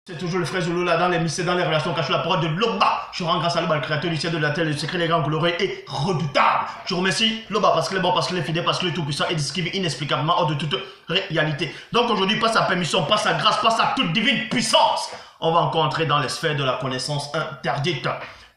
C'est toujours le frère Zulu là dans les mystères, dans les relations cachées, la parole de Loba. Je rends grâce à Loba, le créateur du ciel, de la terre, le secret, les grands, glorieux et redoutable. Je remercie Loba parce qu'il est bon, parce qu'il est fidèle, parce qu'il est tout puissant et discriminé inexplicablement hors de toute réalité. Donc aujourd'hui, par sa permission, par sa grâce, par sa toute divine puissance, on va encore entrer dans les sphères de la connaissance interdite.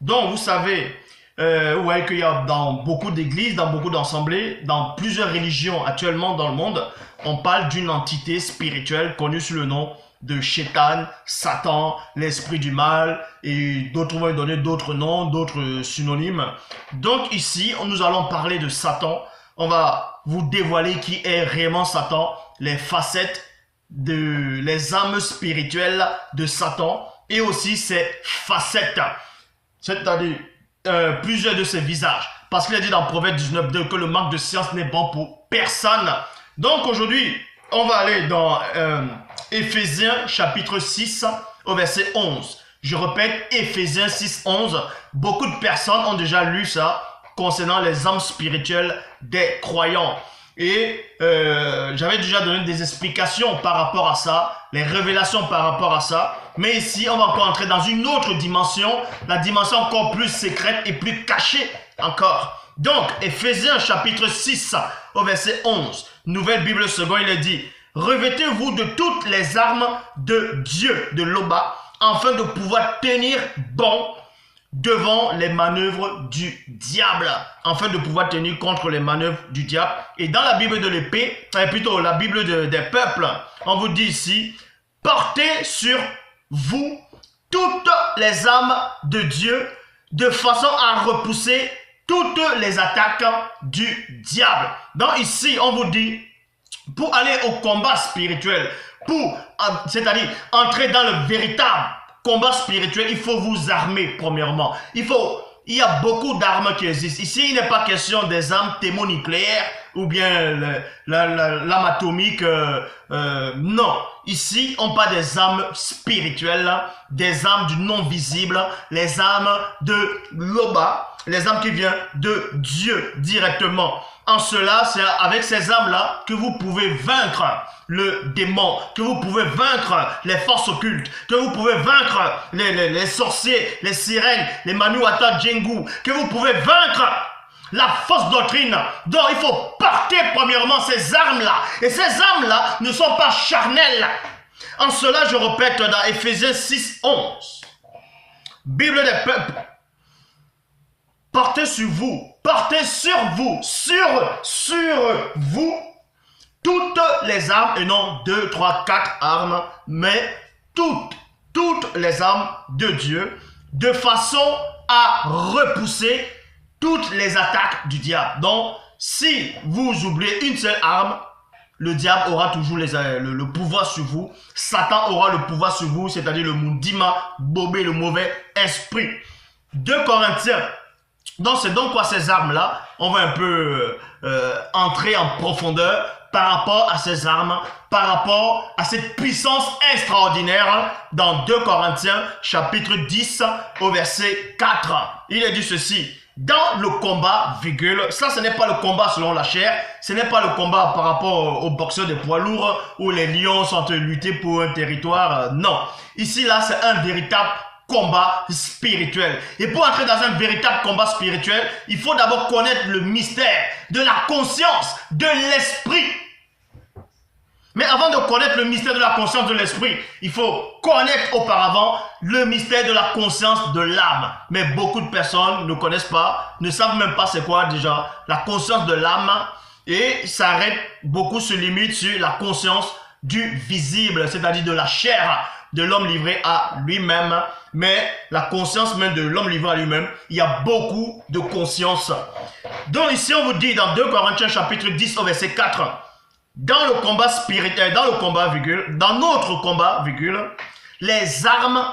Donc vous savez, vous voyez qu'il y a dans beaucoup d'églises, dans beaucoup d'assemblées, dans plusieurs religions actuellement dans le monde, on parle d'une entité spirituelle connue sous le nom de Shaitan, Satan, l'esprit du mal, et d'autres vont lui donner d'autres noms, d'autres synonymes. Donc ici, nous allons parler de Satan. On va vous dévoiler qui est réellement Satan, les facettes, les âmes spirituelles de Satan, et aussi ses facettes, c'est-à-dire plusieurs de ses visages. Parce qu'il a dit dans Proverbe 19:2 que le manque de science n'est bon pour personne. Donc aujourd'hui, on va aller dans Éphésiens chapitre 6 au verset 11. Je répète, Éphésiens 6, 11. Beaucoup de personnes ont déjà lu ça concernant les âmes spirituelles des croyants. Et j'avais déjà donné des explications par rapport à ça, les révélations par rapport à ça. Mais ici, on va encore entrer dans une autre dimension, la dimension encore plus secrète et plus cachée encore. Donc, Éphésiens chapitre 6 au verset 11. Nouvelle Bible seconde, il est dit: revêtez-vous de toutes les armes de Dieu, de Loba, afin de pouvoir tenir bon devant les manœuvres du diable, afin de pouvoir tenir contre les manœuvres du diable. Et dans la Bible de l'épée, plutôt la Bible des peuples, on vous dit ici: portez sur vous toutes les armes de Dieu, de façon à repousser toutes les attaques du diable. Donc ici, on vous dit, pour aller au combat spirituel, c'est-à-dire entrer dans le véritable combat spirituel, il faut vous armer premièrement. Il y a beaucoup d'armes qui existent. Ici, il n'est pas question des armes thermonucléaires ou bien l'arme atomique. Non. Ici, on parle des armes spirituelles, des armes du non-visible, les armes de Loba, les armes qui viennent de Dieu directement. En cela, c'est avec ces armes-là que vous pouvez vaincre le démon, que vous pouvez vaincre les forces occultes, que vous pouvez vaincre les sorciers, les sirènes, les Manuata Djengu, que vous pouvez vaincre la fausse doctrine. Donc il faut porter premièrement ces armes-là. Et ces armes-là ne sont pas charnelles. En cela, je répète dans Éphésiens 6, 11. Bible des peuples. Portez sur vous, portez sur vous, sur vous, toutes les armes, et non 2, 3, 4 armes, mais toutes les armes de Dieu, de façon à repousser toutes les attaques du diable. Donc, si vous oubliez une seule arme, le diable aura toujours le pouvoir sur vous. Satan aura le pouvoir sur vous, c'est-à-dire le Mundima, Bobé, le mauvais esprit. 2 Corinthiens. Donc, c'est donc quoi ces armes-là? On va un peu entrer en profondeur par rapport à ces armes, par rapport à cette puissance extraordinaire dans 2 Corinthiens, chapitre 10, au verset 4. Il est dit ceci: dans le combat, virgule, ça ce n'est pas le combat selon la chair, ce n'est pas le combat par rapport aux boxeurs des poids lourds où les lions sont luttés pour un territoire, non. Ici, là, c'est un véritable combat spirituel. Et pour entrer dans un véritable combat spirituel, il faut d'abord connaître le mystère de la conscience, de l'esprit. Mais avant de connaître le mystère de la conscience de l'esprit, il faut connaître auparavant le mystère de la conscience de l'âme. Mais beaucoup de personnes ne connaissent pas, ne savent même pas c'est quoi déjà la conscience de l'âme. Et beaucoup se limitent sur la conscience du visible, c'est-à-dire de la chair de l'homme livré à lui-même. Mais la conscience même de l'homme livré à lui-même, il y a beaucoup de conscience. Donc ici on vous dit dans 2 Corinthiens chapitre 10 au verset 4, dans le combat spirituel, dans notre combat, les armes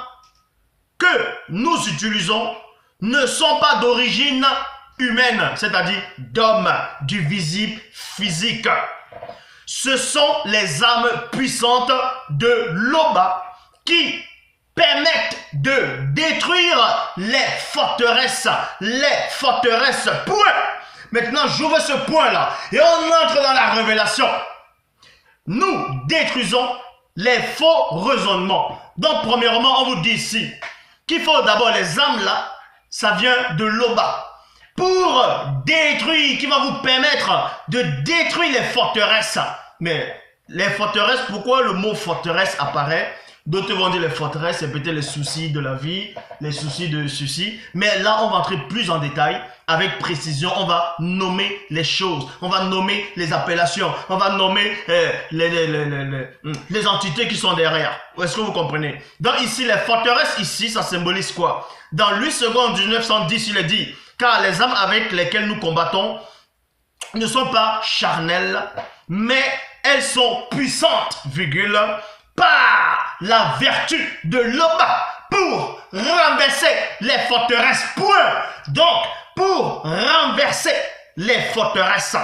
que nous utilisons ne sont pas d'origine humaine, c'est-à-dire d'homme, du visible physique. Ce sont les armes puissantes de Loba qui permettent de détruire les forteresses. Point. Maintenant, j'ouvre ce point-là et on entre dans la révélation. Nous détruisons les faux raisonnements. Donc, premièrement, on vous dit ici qu'il faut d'abord les âmes là, ça vient de Loba. Pour détruire, qui va vous permettre de détruire les forteresses. Mais les forteresses, pourquoi le mot forteresse apparaît? D'autres vont dire les forteresses, c'est peut-être les soucis de la vie, les soucis de ceci. Mais là, on va entrer plus en détail, avec précision. On va nommer les choses, on va nommer les appellations, on va nommer les entités qui sont derrière. Est-ce que vous comprenez? Donc ici, les forteresses, ici, ça symbolise quoi? Dans Louis II 1910, il est dit, car les âmes avec lesquelles nous combattons ne sont pas charnelles, mais elles sont puissantes, virgule, par la vertu de Loba pour renverser les forteresses. Point. Donc, pour renverser les forteresses.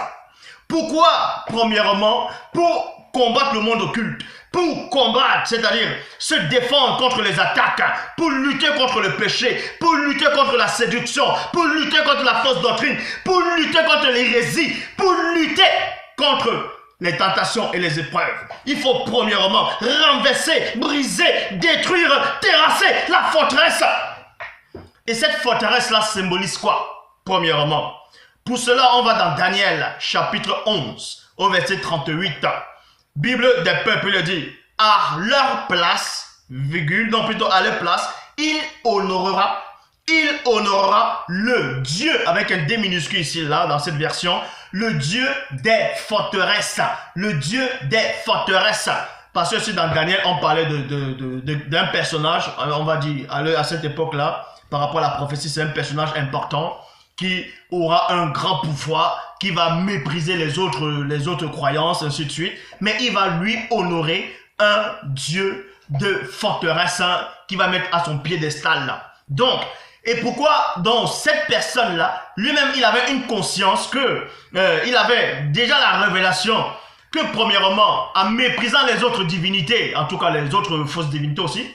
Pourquoi? Premièrement, pour combattre le monde occulte. Pour combattre, c'est-à-dire se défendre contre les attaques, pour lutter contre le péché, pour lutter contre la séduction, pour lutter contre la fausse doctrine, pour lutter contre l'hérésie, pour lutter contre les tentations et les épreuves. Il faut premièrement renverser, briser, détruire, terrasser la forteresse. Et cette forteresse-là symbolise quoi? Premièrement, pour cela, on va dans Daniel, chapitre 11, au verset 38. Bible des peuples, il dit, à leur place, virgule, donc plutôt à leur place, il honorera le Dieu, avec un D minuscule ici, là, dans cette version, le Dieu des forteresses, le Dieu des forteresses. Parce que si dans Daniel, on parlait d'un personnage, on va dire, à cette époque-là, par rapport à la prophétie, c'est un personnage important, qui aura un grand pouvoir, qui va mépriser les autres croyances, ainsi de suite. Mais il va lui honorer un Dieu de forteresse qui va mettre à son piédestal là. Donc, et pourquoi donc cette personne-là, lui-même, il avait une conscience que, il avait déjà la révélation que premièrement, en méprisant les autres divinités, en tout cas les autres fausses divinités aussi,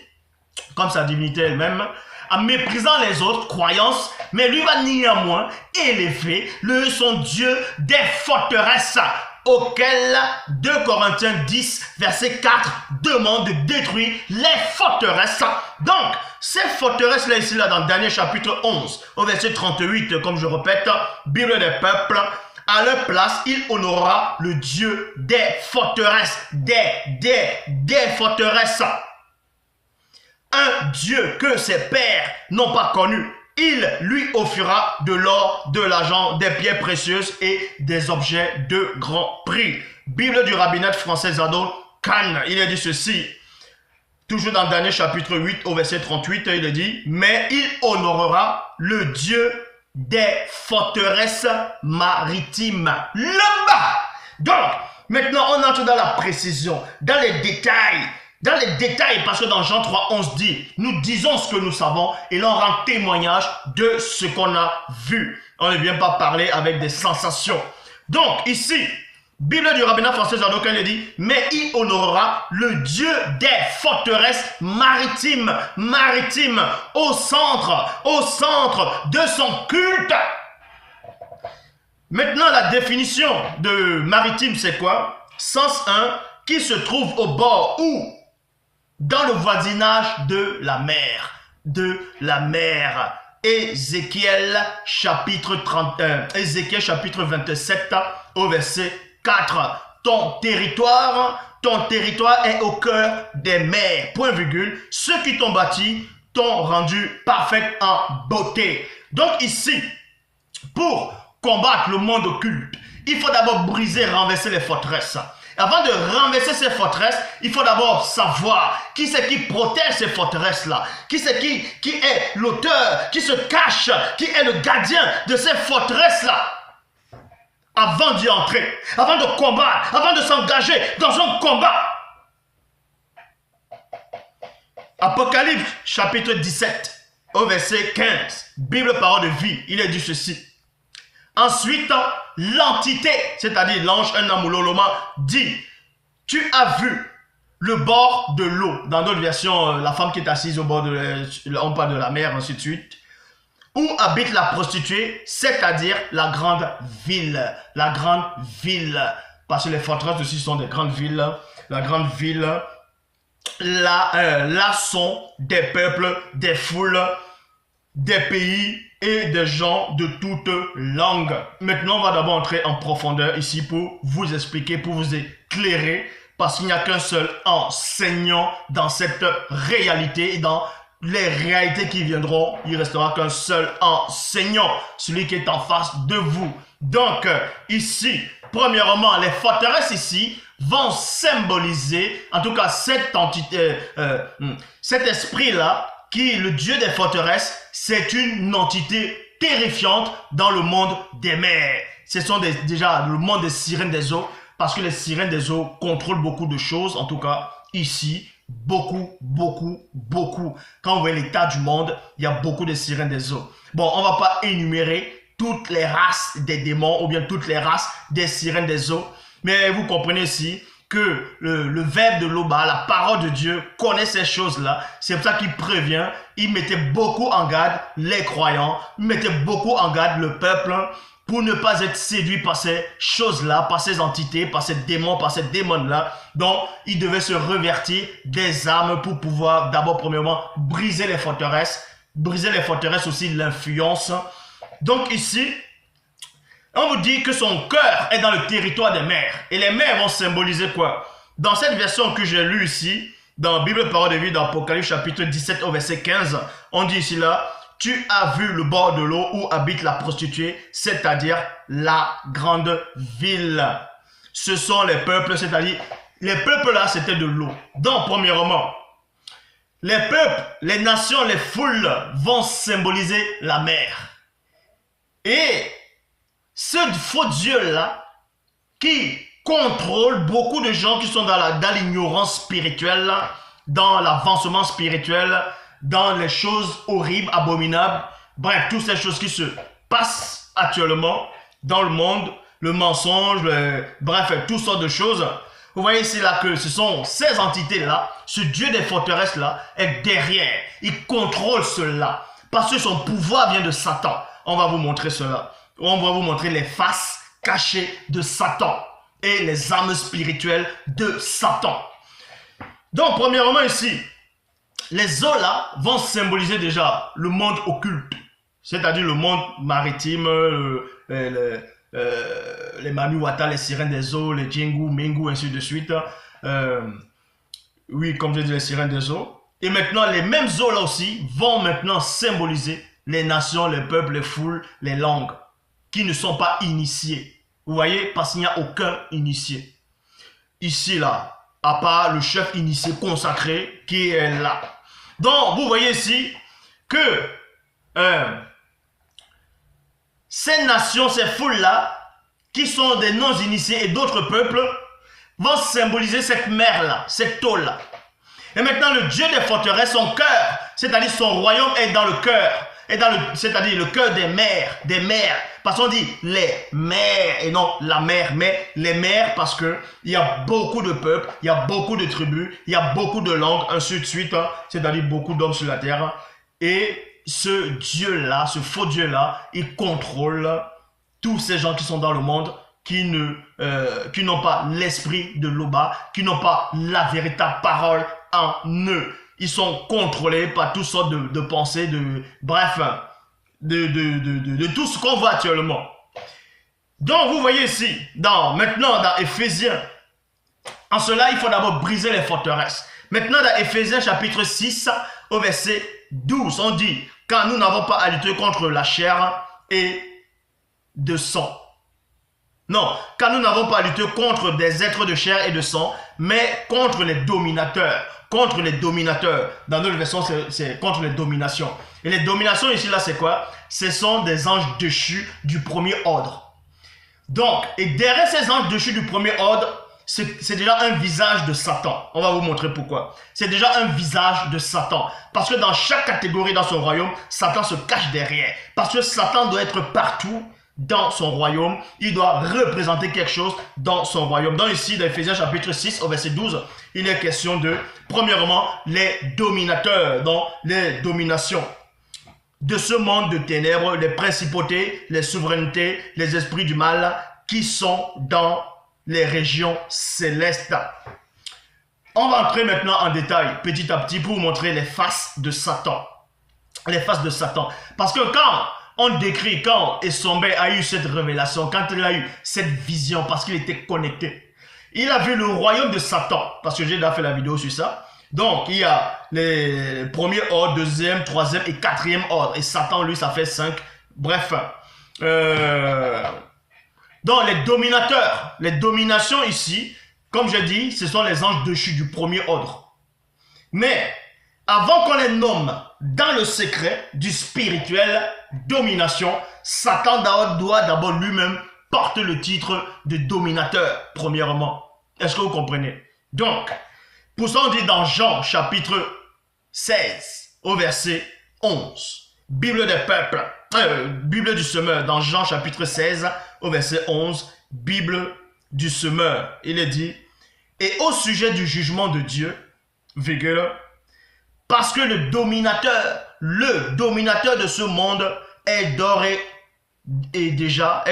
comme sa divinité elle-même, en méprisant les autres croyances, mais lui va néanmoins élever son Dieu des forteresses, auquel 2 Corinthiens 10, verset 4, demande de détruire les forteresses. Donc, ces forteresses-là, ici, là, dans Daniel chapitre 11, au verset 38, comme je répète, Bible des peuples, à leur place, il honorera le Dieu des forteresses, des forteresses. Un Dieu que ses pères n'ont pas connu. Il lui offrira de l'or, de l'argent, des pierres précieuses et des objets de grand prix. Bible du rabbinat français Zadok Khan, il a dit ceci. Toujours dans Daniel chapitre 8 au verset 38, il a dit, mais il honorera le Dieu des forteresses maritimes. Là-bas. Donc, maintenant on entre dans la précision, dans les détails. Dans les détails, parce que dans Jean 3, 11 dit, nous disons ce que nous savons et l'on rend témoignage de ce qu'on a vu. On ne vient pas parler avec des sensations. Donc ici, Bible du rabbinat français Zadok Khan dit, mais il honorera le Dieu des forteresses maritimes, au centre de son culte. Maintenant, la définition de maritime, c'est quoi? Sens 1, qui se trouve au bord ou dans le voisinage de la mer. Ézéchiel chapitre 27 au verset 4. Ton territoire est au cœur des mers. Point virgule. Ceux qui t'ont bâti t'ont rendu parfait en beauté. Donc ici, pour combattre le monde occulte, il faut d'abord briser, renverser les forteresses. Avant de renverser ces forteresses, il faut d'abord savoir qui c'est qui protège ces forteresses-là. Qui c'est qui est l'auteur, qui se cache, qui est le gardien de ces forteresses-là. Avant d'y entrer, avant de combattre, avant de s'engager dans un combat. Apocalypse chapitre 17, au verset 15, Bible parole de vie, il est dit ceci. Ensuite, l'entité, c'est-à-dire l'ange, un amuloloma, dit, tu as vu le bord de l'eau. Dans d'autres versions, la femme qui est assise au bord on parle de la mer, ainsi de suite. Où habite la prostituée, c'est-à-dire la grande ville. La grande ville. Parce que les forteresses aussi sont des grandes villes. La grande ville là sont des peuples, des foules, des pays et des gens de toutes langues. Maintenant, on va d'abord entrer en profondeur ici pour vous expliquer, pour vous éclairer, parce qu'il n'y a qu'un seul enseignant dans cette réalité et dans les réalités qui viendront. Il restera qu'un seul enseignant, celui qui est en face de vous. Donc, ici, premièrement, les forteresses ici vont symboliser, en tout cas, cette entité, cet esprit-là, qui, le Dieu des forteresses, c'est une entité terrifiante dans le monde des mers. Ce sont déjà le monde des sirènes des eaux, parce que les sirènes des eaux contrôlent beaucoup de choses, en tout cas, ici, beaucoup. Quand vous voyez l'état du monde, il y a beaucoup de sirènes des eaux. Bon, on ne va pas énumérer toutes les races des démons, ou bien toutes les races des sirènes des eaux, mais vous comprenez ici que le verbe de Loba, la parole de Dieu, connaît ces choses-là. C'est pour ça qu'il prévient. Il mettait beaucoup en garde les croyants. Il mettait beaucoup en garde le peuple pour ne pas être séduit par ces choses-là, par ces entités, par ces démons, par ces démons-là. Donc, il devait se revertir des armes pour pouvoir, d'abord, premièrement, briser les forteresses aussi, l'influence. Donc, ici, on vous dit que son cœur est dans le territoire des mers. Et les mers vont symboliser quoi? Dans cette version que j'ai lue ici, dans Bible Parole de vie, dans Apocalypse chapitre 17 au verset 15, on dit ici là, tu as vu le bord de l'eau où habite la prostituée, c'est-à-dire la grande ville. Ce sont les peuples, c'est-à-dire, les peuples là, c'était de l'eau. Donc, premièrement, les peuples, les nations, les foules vont symboliser la mer. Et ce faux Dieu-là, qui contrôle beaucoup de gens qui sont dans l'ignorance spirituelle, dans l'avancement spirituel, dans les choses horribles, abominables, bref, toutes ces choses qui se passent actuellement dans le monde, le mensonge, bref, toutes sortes de choses. Vous voyez ici là que ce sont ces entités-là, ce Dieu des forteresses-là est derrière. Il contrôle cela parce que son pouvoir vient de Satan. On va vous montrer cela. On va vous montrer les faces cachées de Satan et les armes spirituelles de Satan. Donc, premièrement ici, les eaux là vont symboliser déjà le monde occulte, c'est-à-dire le monde maritime, les Mamiwata, les sirènes des eaux, les Djengu, Mengu, ainsi de suite. Oui, comme je dis, les sirènes des eaux. Et maintenant, les mêmes eaux là aussi vont maintenant symboliser les nations, les peuples, les foules, les langues qui ne sont pas initiés. Vous voyez, parce qu'il n'y a aucun initié. Ici, là, à part le chef initié consacré qui est là. Donc, vous voyez ici que ces nations, ces foules-là, qui sont des non-initiés et d'autres peuples, vont symboliser cette mer-là, cette eau-là. Et maintenant, le Dieu des forteresses, son cœur, c'est-à-dire son royaume est dans le cœur. C'est-à-dire le cœur des mers, parce qu'on dit les mers et non la mer, mais les mers parce que il y a beaucoup de peuples, il y a beaucoup de tribus, il y a beaucoup de langues, ainsi de suite, hein, c'est-à-dire beaucoup d'hommes sur la terre. Et ce Dieu-là, ce faux Dieu-là, il contrôle tous ces gens qui sont dans le monde, qui n'ont pas l'esprit de Loba, qui n'ont pas la véritable parole en eux. Ils sont contrôlés par toutes sortes de pensées, bref, de tout ce qu'on voit actuellement. Donc, vous voyez ici, maintenant dans Éphésiens, en cela, il faut d'abord briser les forteresses. Maintenant, dans Éphésiens chapitre 6, au verset 12, on dit, car nous n'avons pas à lutter contre la chair et de sang. Non, car nous n'avons pas à lutter contre des êtres de chair et de sang, mais contre les dominateurs. Contre les dominateurs. Dans notre version, c'est contre les dominations. Et les dominations ici, là, c'est quoi? Ce sont des anges déchus du premier ordre. Donc, et derrière ces anges déchus du premier ordre, c'est déjà un visage de Satan. On va vous montrer pourquoi. C'est déjà un visage de Satan. Parce que dans chaque catégorie dans son royaume, Satan se cache derrière. Parce que Satan doit être partout dans son royaume, il doit représenter quelque chose dans son royaume. Donc ici, dans Éphésiens chapitre 6, au verset 12, il est question de, premièrement, les dominateurs, donc les dominations de ce monde de ténèbres, les principautés, les souverainetés, les esprits du mal qui sont dans les régions célestes. On va entrer maintenant en détail, petit à petit, pour vous montrer les faces de Satan. Les faces de Satan. Parce que quand on décrit, quand Esombe a eu cette révélation, quand il a eu cette vision, parce qu'il était connecté, il a vu le royaume de Satan, parce que j'ai déjà fait la vidéo sur ça. Donc, il y a les premiers ordres, deuxième, troisième et quatrième ordre. Et Satan, lui, ça fait 5. Bref. Donc, les dominateurs, les dominations ici, comme je dis, ce sont les anges déchus du premier ordre. Mais, avant qu'on les nomme dans le secret du spirituel domination, Satan doit d'abord lui-même porter le titre de dominateur, premièrement. Est-ce que vous comprenez? Donc, pour ça on dit dans Jean chapitre 16 au verset 11, Bible des peuples, Bible du semeur, dans Jean chapitre 16 au verset 11, Bible du semeur, il est dit, et au sujet du jugement de Dieu, virgule, parce que le dominateur de ce monde est d'ores et déjà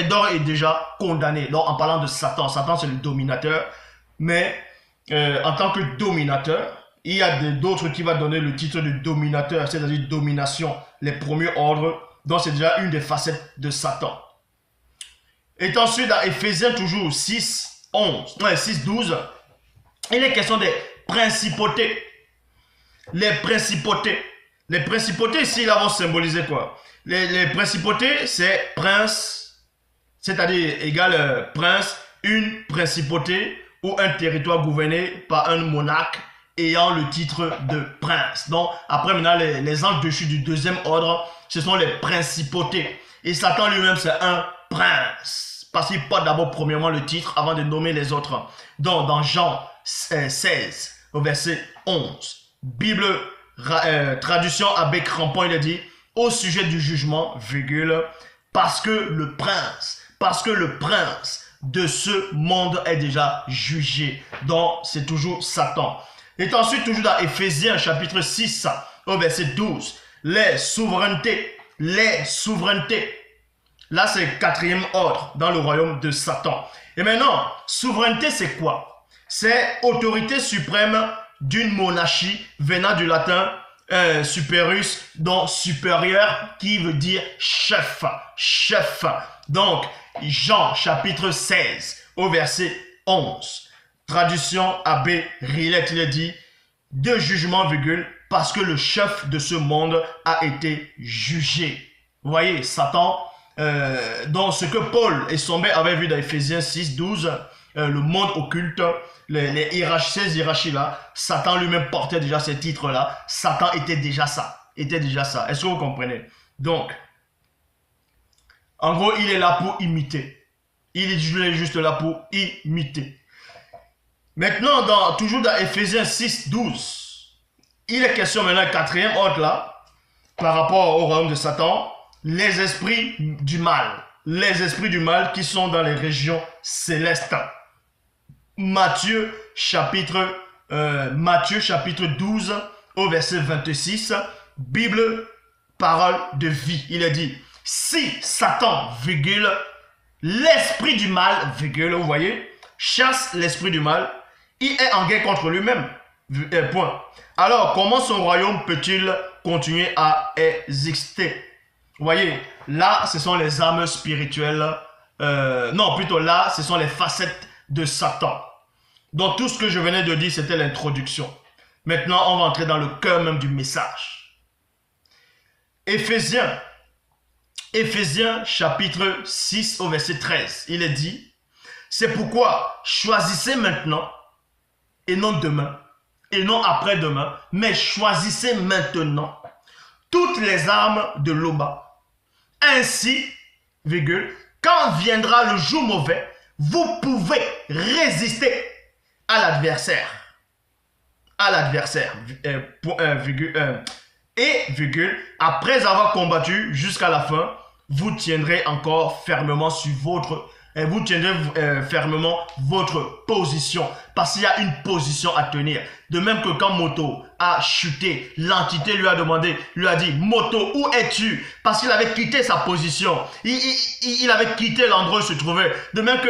condamné. Donc, en parlant de Satan, Satan c'est le dominateur, mais en tant que dominateur, il y a d'autres qui va donner le titre de dominateur, c'est-à-dire domination, les premiers ordres. Donc, c'est déjà une des facettes de Satan. Et ensuite, dans Éphésiens toujours 6, 12, il est question des principautés. Les principautés. Les principautés, ici, là, vont symboliser quoi? Les principautés, c'est prince, c'est-à-dire égal prince, une principauté ou un territoire gouverné par un monarque ayant le titre de prince. Donc, après, maintenant, les anges déchus du deuxième ordre, ce sont les principautés. Et Satan lui-même, c'est un prince. Parce qu'il porte d'abord, premièrement, le titre avant de nommer les autres. Donc, dans Jean 16, au verset 11, Bible, traduction Abbé Crampon, il a dit, au sujet du jugement, virgule, parce que le prince de ce monde est déjà jugé. Donc, c'est toujours Satan. Et ensuite, toujours dans Éphésiens, chapitre 6, au verset 12, les souverainetés. Là, c'est quatrième ordre dans le royaume de Satan. Et maintenant, souveraineté, c'est quoi? C'est autorité suprême d'une monarchie venant du latin superus, donc supérieur, qui veut dire chef. Donc, Jean chapitre 16 au verset 11. Traduction Abbé Rillet, il est dit, de jugement, virgule, parce que le chef de ce monde a été jugé. Vous voyez, Satan, dans ce que Paul et Sommet avaient vu dans Éphésiens 6, 12, le monde occulte, les hiérarchies, ces hiérarchies-là, Satan lui-même portait déjà ces titres-là. Satan était déjà ça. Est-ce que vous comprenez? Donc, en gros, il est là pour imiter. Il est juste là pour imiter. Maintenant, toujours dans Éphésiens 6, 12, il est question maintenant, quatrième ordre là, par rapport au royaume de Satan, les esprits du mal. Les esprits du mal qui sont dans les régions célestes. Matthieu chapitre 12 au verset 26, Bible, parole de vie. Il est dit, si Satan, virgule, l'esprit du mal, virgule, vous voyez, chasse l'esprit du mal, il est en guerre contre lui-même. Point. Alors, comment son royaume peut-il continuer à exister? Vous voyez, là, ce sont les armes spirituelles. Non, plutôt là, ce sont les facettes de Satan. Donc, tout ce que je venais de dire, c'était l'introduction. Maintenant, on va entrer dans le cœur même du message. Éphésiens chapitre 6 au verset 13, il est dit, c'est pourquoi choisissez maintenant, et non demain, et non après-demain, mais choisissez maintenant toutes les armes de l'Oba. Ainsi, virgule, quand viendra le jour mauvais, vous pouvez résister à l'adversaire. Et, virgule, après avoir combattu jusqu'à la fin, vous tiendrez encore fermement sur fermement votre position. Parce qu'il y a une position à tenir. De même que quand Moto a chuté, l'entité lui a dit, Moto, où es-tu? Parce qu'il avait quitté sa position. Il avait quitté l'endroit où il se trouvait. De même que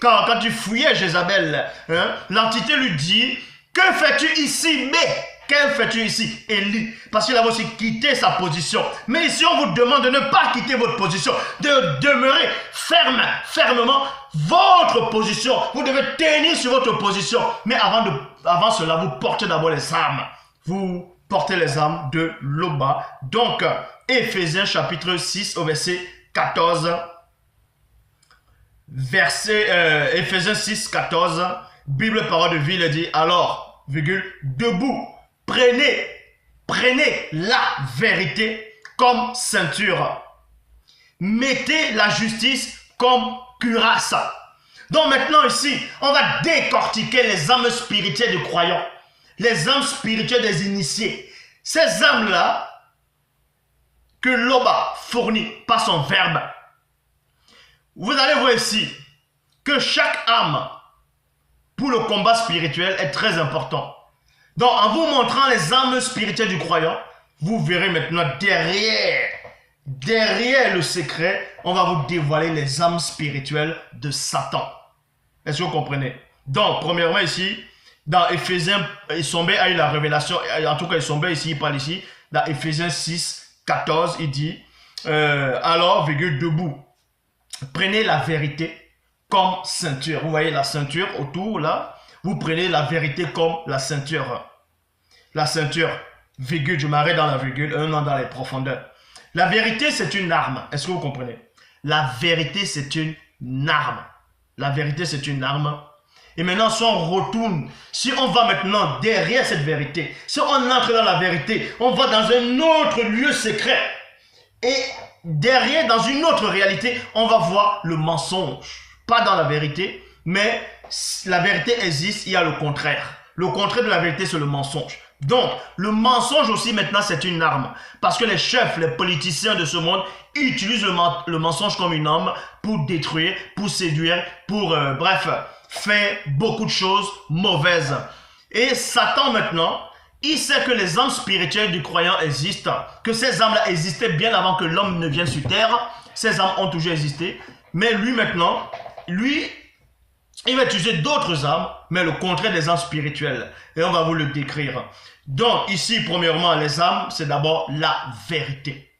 quand tu fouillais Jézabel, hein, l'entité lui dit, Que fais-tu ici? Mais que fais-tu ici, Élie? Parce qu'il a aussi quitté sa position. Mais ici, on vous demande de ne pas quitter votre position, de demeurer fermement votre position. Vous devez tenir sur votre position. Mais avant cela, vous portez d'abord les armes. Vous portez les armes de Loba. Donc, Éphésiens chapitre 6 au verset 14. Éphésiens 6, 14. Bible parole de vie, il dit, alors, debout. Prenez la vérité comme ceinture. Mettez la justice comme cuirasse. Donc maintenant ici, on va décortiquer les âmes spirituelles du croyant. Les âmes spirituelles des initiés. Ces âmes-là que Loba fournit par son verbe. Vous allez voir ici que chaque âme pour le combat spirituel est très important. Donc, en vous montrant les armes spirituelles du croyant, vous verrez maintenant derrière le secret, on va vous dévoiler les armes spirituelles de Satan. Est-ce que vous comprenez? Donc, premièrement ici, dans Éphésiens, Issombé a eu la révélation, en tout cas Issombé ici, il parle ici, dans Éphésiens 6, 14, il dit, alors, debout, prenez la vérité comme ceinture. Vous voyez la ceinture autour là? Vous prenez la vérité comme la ceinture. La ceinture, virgule, je m'arrête dans la virgule, un an dans les profondeurs. La vérité, c'est une arme. Est-ce que vous comprenez? La vérité, c'est une arme. La vérité, c'est une arme. Et maintenant, si on retourne, si on va maintenant derrière cette vérité, si on entre dans la vérité, on va dans un autre lieu secret. Et derrière, dans une autre réalité, on va voir le mensonge. Pas dans la vérité, mais la vérité existe, il y a le contraire. Le contraire de la vérité, c'est le mensonge. Donc, le mensonge aussi, maintenant, c'est une arme. Parce que les chefs, les politiciens de ce monde utilisent le mensonge comme une arme pour détruire, pour séduire, pour, bref, faire beaucoup de choses mauvaises. Et Satan, maintenant, il sait que les âmes spirituelles du croyant existent, que ces âmes-là existaient bien avant que l'homme ne vienne sur terre. Ces âmes ont toujours existé. Mais lui, maintenant, lui, il va utiliser d'autres armes, mais le contraire des armes spirituelles. Et on va vous le décrire. Donc, ici, premièrement, les armes, c'est d'abord la vérité.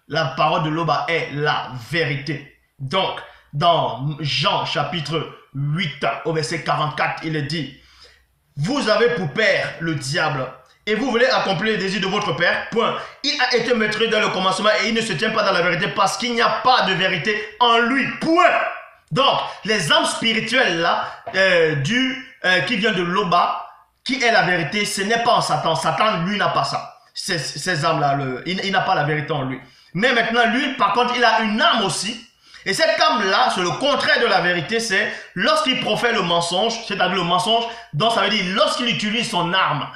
La parole de Loba est la vérité. Donc, dans Jean chapitre 8, au verset 44, il est dit, « Vous avez pour père le diable, et vous voulez accomplir les désirs de votre père, point. Il a été meurtri dans le commencement, et il ne se tient pas dans la vérité, parce qu'il n'y a pas de vérité en lui, point. » Donc, les âmes spirituelles là, qui viennent de Loba, qui est la vérité, ce n'est pas en Satan. Satan, lui, n'a pas ça. Ces âmes-là, il n'a pas la vérité en lui. Mais maintenant, lui, par contre, il a une âme aussi. Et cette âme-là, c'est le contraire de la vérité, c'est lorsqu'il profère le mensonge, c'est-à-dire le mensonge, donc ça veut dire lorsqu'il utilise son arme.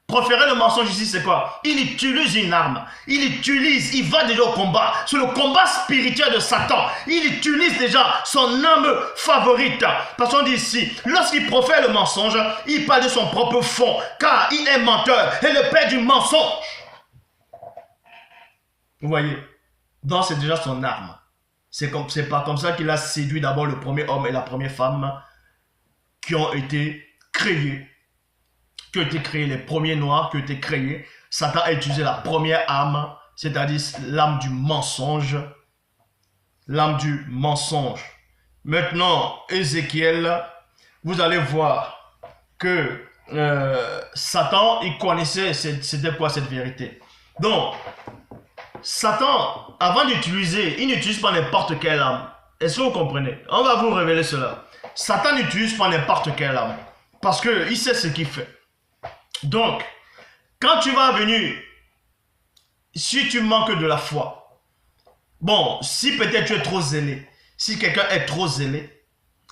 Proférer le mensonge ici, c'est quoi? Il utilise une arme. Il va déjà au combat. C'est le combat spirituel de Satan. Il utilise déjà son arme favorite. Parce qu'on dit ici, lorsqu'il profère le mensonge, il parle de son propre fond, car il est menteur et le père du mensonge. Vous voyez? Donc c'est déjà son arme. C'est pas comme ça qu'il a séduit d'abord le premier homme et la première femme qui ont été créés. Les premiers noirs qui ont été créés. Satan a utilisé la première arme, c'est-à-dire l'âme du mensonge. L'âme du mensonge. Maintenant, Ézéchiel, vous allez voir que Satan, il connaissait c'était quoi cette vérité. Donc, Satan, avant d'utiliser, il n'utilise pas n'importe quelle âme. Est-ce que vous comprenez? On va vous révéler cela. Satan n'utilise pas n'importe quelle âme. Parce qu'il sait ce qu'il fait. Donc, quand tu vas venir, si tu manques de la foi, bon, si peut-être tu es trop zélé, si quelqu'un est trop zélé,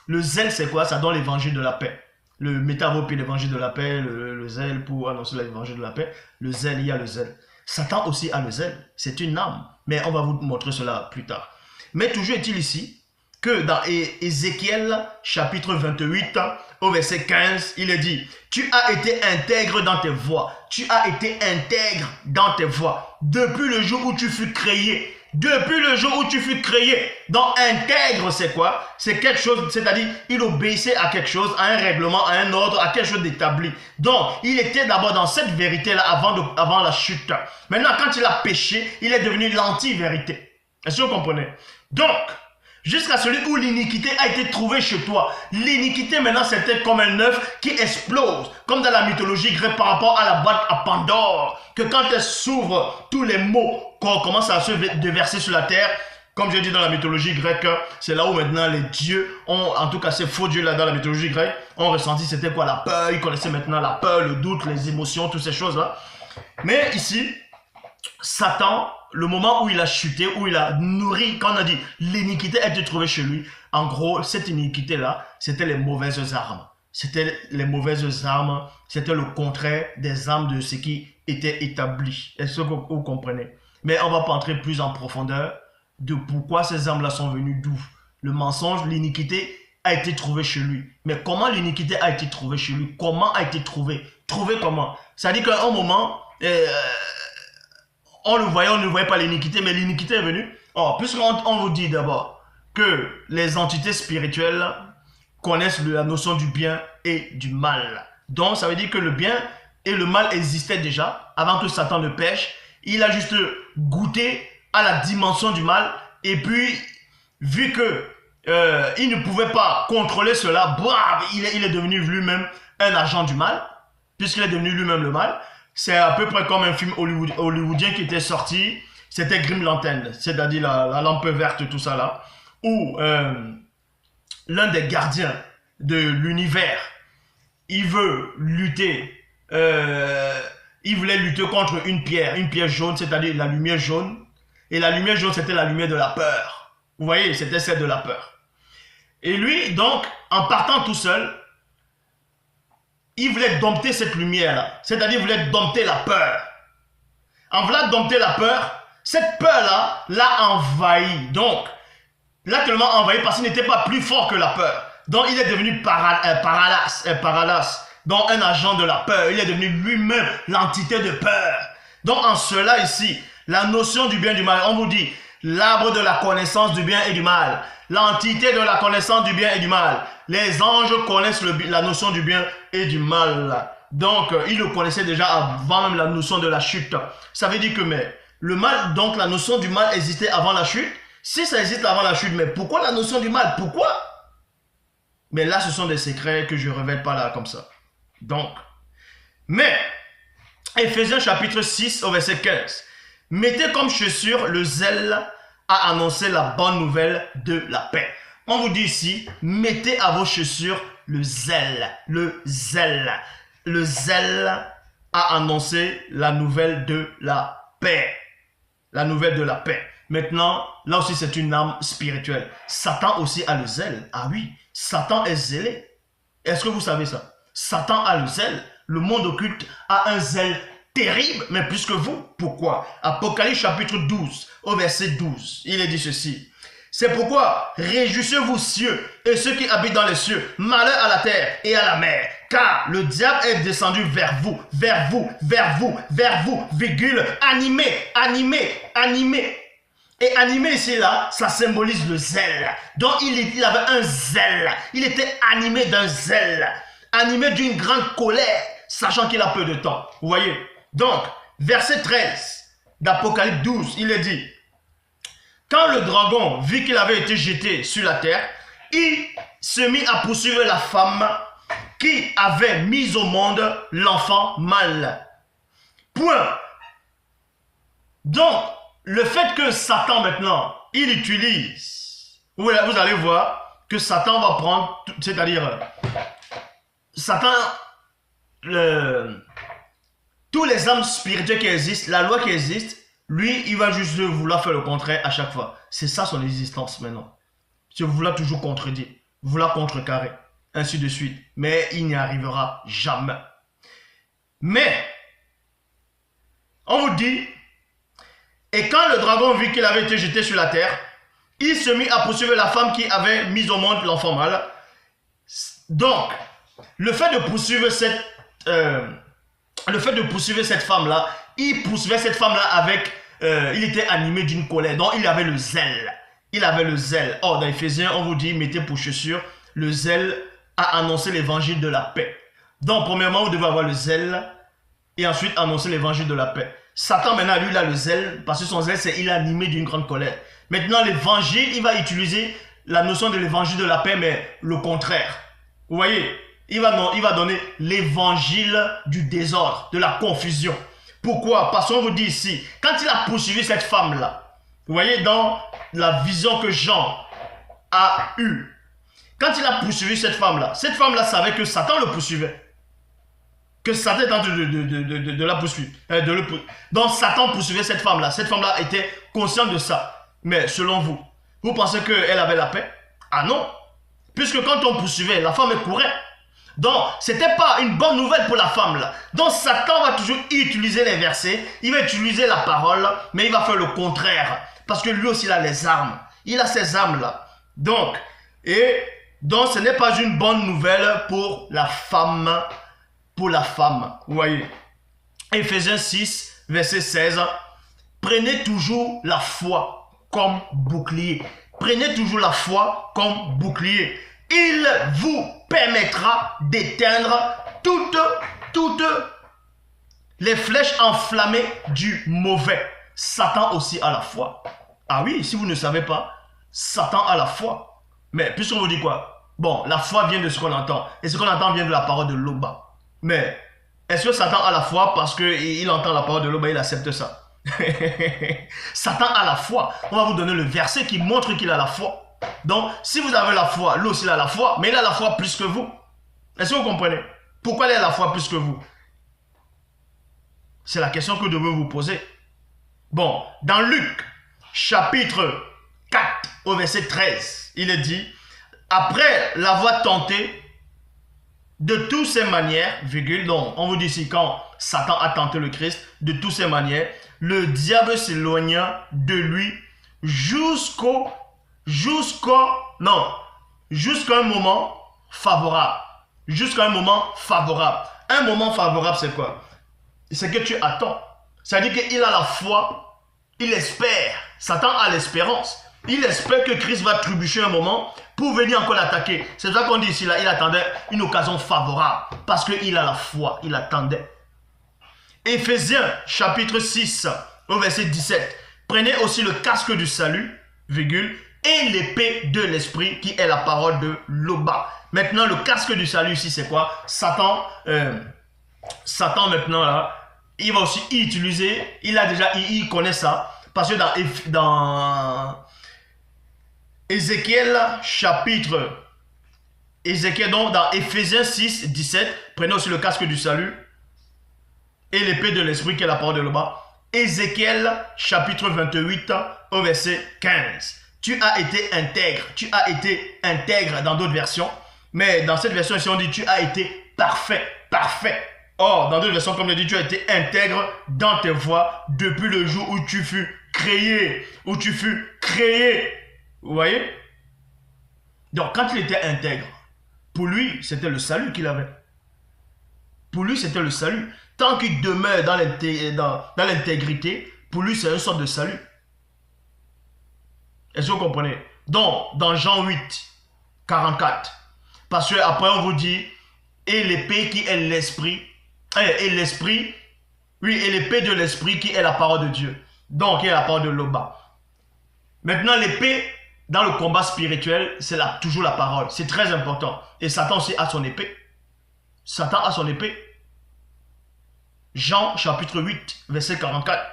le zèle c'est quoi? Ça donne l'évangile de la paix. Le métavopie, l'évangile de la paix, le zèle pour annoncer l'évangile de la paix, le zèle, il y a le zèle. Satan aussi a le zèle, c'est une âme, mais on va vous montrer cela plus tard. Mais toujours est-il ici que dans Ézéchiel chapitre 28 au verset 15, il est dit, tu as été intègre dans tes voies, tu as été intègre dans tes voies, depuis le jour où tu fus créé, Depuis le jour où tu fus créé. Donc intègre, c'est quoi? C'est quelque chose, c'est-à-dire il obéissait à quelque chose, à un règlement, à un ordre, à quelque chose d'établi. Donc il était d'abord dans cette vérité-là avant la chute. Maintenant, quand il a péché, il est devenu l'anti-vérité. Est-ce que vous comprenez? Donc, jusqu'à celui où l'iniquité a été trouvée chez toi. L'iniquité maintenant c'était comme un œuf qui explose. Comme dans la mythologie grecque par rapport à la boîte à Pandore. Que quand elle s'ouvre, tous les maux commencent à se déverser sur la terre. Comme je dis dans la mythologie grecque, c'est là où maintenant les dieux ont, en tout cas ces faux dieux là dans la mythologie grecque, ont ressenti c'était quoi la peur. Ils connaissaient maintenant la peur, le doute, les émotions, toutes ces choses là. Mais ici, Satan, le moment où il a chuté, où il a nourri, quand on a dit l'iniquité a été trouvée chez lui, en gros, cette iniquité-là, c'était les mauvaises armes. C'était les mauvaises armes, c'était le contraire des armes de ce qui était établi. Est-ce que vous comprenez? Mais on ne va pas entrer plus en profondeur de pourquoi ces armes-là sont venues d'où. Le mensonge, l'iniquité a été trouvée chez lui. Mais comment l'iniquité a été trouvée chez lui? Comment a été trouvée? Trouvée comment? C'est-à-dire qu'à un moment... on le voyait, on ne voyait pas l'iniquité, mais l'iniquité est venue. Or, puisqu'on vous dit d'abord que les entités spirituelles connaissent la notion du bien et du mal. Donc, ça veut dire que le bien et le mal existaient déjà avant que Satan ne pêche. Il a juste goûté à la dimension du mal et puis, vu que il ne pouvait pas contrôler cela, il est devenu lui-même un agent du mal, puisqu'il est devenu lui-même le mal. C'est à peu près comme un film hollywoodien qui était sorti. C'était Grim Lantern, c'est-à-dire la lampe verte, tout ça là. Où l'un des gardiens de l'univers, il veut lutter. Il voulait lutter contre une pierre jaune, c'est-à-dire la lumière jaune. Et la lumière jaune, c'était la lumière de la peur. Vous voyez, c'était celle de la peur. Et lui, donc, en partant tout seul, il voulait dompter cette lumière-là. C'est-à-dire, il voulait dompter la peur. En voulant dompter la peur, cette peur-là l'a envahi. Donc, l'a tellement envahi parce qu'il n'était pas plus fort que la peur. Donc, il est devenu paralas. Donc, un agent de la peur. Il est devenu lui-même l'entité de peur. Donc, en cela ici, la notion du bien et du mal, on vous dit, l'arbre de la connaissance du bien et du mal. L'entité de la connaissance du bien et du mal. Les anges connaissent la notion du bien et du mal. Donc, ils le connaissaient déjà avant même la notion de la chute. Ça veut dire que le mal, donc la notion du mal existait avant la chute. Si ça existe avant la chute, mais pourquoi la notion du mal? Pourquoi? Mais là, ce sont des secrets que je ne révèle pas là comme ça. Donc, mais, Éphésiens chapitre 6 au verset 15. Mettez comme chaussure le zèle à annoncer la bonne nouvelle de la paix. On vous dit ici, mettez à vos chaussures le zèle. Le zèle. Le zèle à annoncer la nouvelle de la paix. La nouvelle de la paix. Maintenant, là aussi c'est une arme spirituelle. Satan aussi a le zèle. Ah oui, Satan est zélé. Est-ce que vous savez ça? Satan a le zèle. Le monde occulte a un zèle terrible, mais plus que vous. Pourquoi? Apocalypse chapitre 12, au verset 12, il est dit ceci. C'est pourquoi réjouissez-vous cieux et ceux qui habitent dans les cieux, malheur à la terre et à la mer, car le diable est descendu vers vous, virgule, animé. Et animé ici là, ça symbolise le zèle. Donc il avait un zèle, il était animé d'un zèle, animé d'une grande colère, sachant qu'il a peu de temps. Vous voyez? Donc, verset 13 d'Apocalypse 12, il est dit, quand le dragon vit qu'il avait été jeté sur la terre, il se mit à poursuivre la femme qui avait mis au monde l'enfant mâle. Point. Donc, le fait que Satan maintenant, il utilise, vous allez voir que Satan va prendre, c'est-à-dire, Satan, tous les âmes spirituelles qui existent, la loi qui existe, lui, il va juste vouloir faire le contraire à chaque fois. C'est ça son existence maintenant. C'est vouloir toujours contredire, vouloir contrecarrer, ainsi de suite. Mais il n'y arrivera jamais. Mais, on vous dit, et quand le dragon vit qu'il avait été jeté sur la terre, il se mit à poursuivre la femme qui avait mis au monde l'enfant mâle. Donc, le fait de poursuivre cette femme-là, il poursuivait cette femme-là il était animé d'une colère. Donc, il avait le zèle. Il avait le zèle. Or, dans Éphésiens, on vous dit, mettez pour chaussure le zèle à annoncer l'évangile de la paix. Donc, premièrement, vous devez avoir le zèle et ensuite annoncer l'évangile de la paix. Satan, maintenant, lui, il a le zèle, parce que son zèle, c'est il est animé d'une grande colère. Maintenant, l'évangile, il va utiliser la notion de l'évangile de la paix, mais le contraire. Vous voyez, il va donner l'évangile du désordre, de la confusion. Pourquoi? Parce qu'on vous dit ici, quand il a poursuivi cette femme-là, vous voyez, dans la vision que Jean a eue, quand il a poursuivi cette femme-là savait que Satan le poursuivait. Que Satan est en train de la poursuivre. Donc Satan poursuivait cette femme-là. Cette femme-là était consciente de ça. Mais selon vous, vous pensez qu'elle avait la paix? Ah non. Puisque quand on poursuivait, la femme courait. Donc, ce n'était pas une bonne nouvelle pour la femme là. Donc Satan va toujours utiliser les versets, il va utiliser la parole, mais il va faire le contraire. Parce que lui aussi il a les armes. Il a ces armes là. Donc ce n'est pas une bonne nouvelle pour la femme. Pour la femme, vous voyez. Éphésiens 6, verset 16. Prenez toujours la foi comme bouclier. Prenez toujours la foi comme bouclier. Il vous permettra d'éteindre toutes les flèches enflammées du mauvais. Satan aussi a la foi. Ah oui, si vous ne savez pas, Satan a la foi. Mais puisqu'on vous dit quoi? Bon, la foi vient de ce qu'on entend. Et ce qu'on entend vient de la parole de Loba. Mais est-ce que Satan a la foi parce qu'il entend la parole de Loba, il accepte ça? Satan a la foi. On va vous donner le verset qui montre qu'il a la foi. Donc, si vous avez la foi, lui aussi il a la foi, mais il a la foi plus que vous. Est-ce que vous comprenez? Pourquoi il a la foi plus que vous? C'est la question que vous devez vous poser. Bon, dans Luc, chapitre 4, au verset 13, il est dit, après l'avoir tenté de toutes ces manières, virgule, donc on vous dit ici quand Satan a tenté le Christ, de toutes ces manières, le diable s'éloigna de lui jusqu'à un moment favorable. Jusqu'à un moment favorable. Un moment favorable, c'est quoi? C'est que tu attends. C'est-à-dire qu'il a la foi, il espère. Satan a l'espérance. Il espère que Christ va trébucher un moment pour venir encore l'attaquer. C'est ça qu'on dit ici, là, il attendait une occasion favorable. Parce qu'il a la foi, il attendait. Éphésiens, chapitre 6, au verset 17. Prenez aussi le casque du salut, virgule, et l'épée de l'esprit qui est la parole de Loba. Maintenant, le casque du salut ici, c'est quoi? Satan maintenant, là, il va aussi utiliser, il connaît ça. Parce que dans Ézéchiel, donc dans Éphésiens 6, 17, prenez aussi le casque du salut et l'épée de l'esprit qui est la parole de Loba. Ézéchiel, chapitre 28, au verset 15. Tu as été intègre dans d'autres versions, mais dans cette version ici, on dit tu as été parfait. Or, dans d'autres versions, comme je dis, tu as été intègre dans tes voies depuis le jour où tu fus créé. Vous voyez? Donc, quand il était intègre, pour lui, c'était le salut qu'il avait. Pour lui, c'était le salut. Tant qu'il demeure dans l'intégrité, pour lui, c'est une sorte de salut. Est-ce que vous comprenez? Donc, dans Jean 8, 44, parce que après on vous dit, et l'épée qui est l'esprit, et l'esprit, oui, et l'épée de l'esprit qui est la parole de Dieu. Donc, qui est la parole de Loba. Maintenant, l'épée, dans le combat spirituel, c'est toujours la parole. C'est très important. Et Satan aussi a son épée. Satan a son épée. Jean, chapitre 8, verset 44.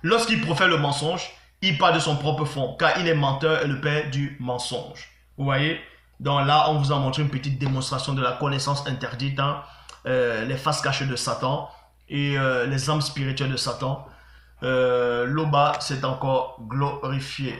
Lorsqu'il profère le mensonge, il parle de son propre fond, car il est menteur et le père du mensonge. Vous voyez? Donc là, on vous a montré une petite démonstration de la connaissance interdite, hein, les faces cachées de Satan et les âmes spirituelles de Satan. Loba s'est encore glorifié.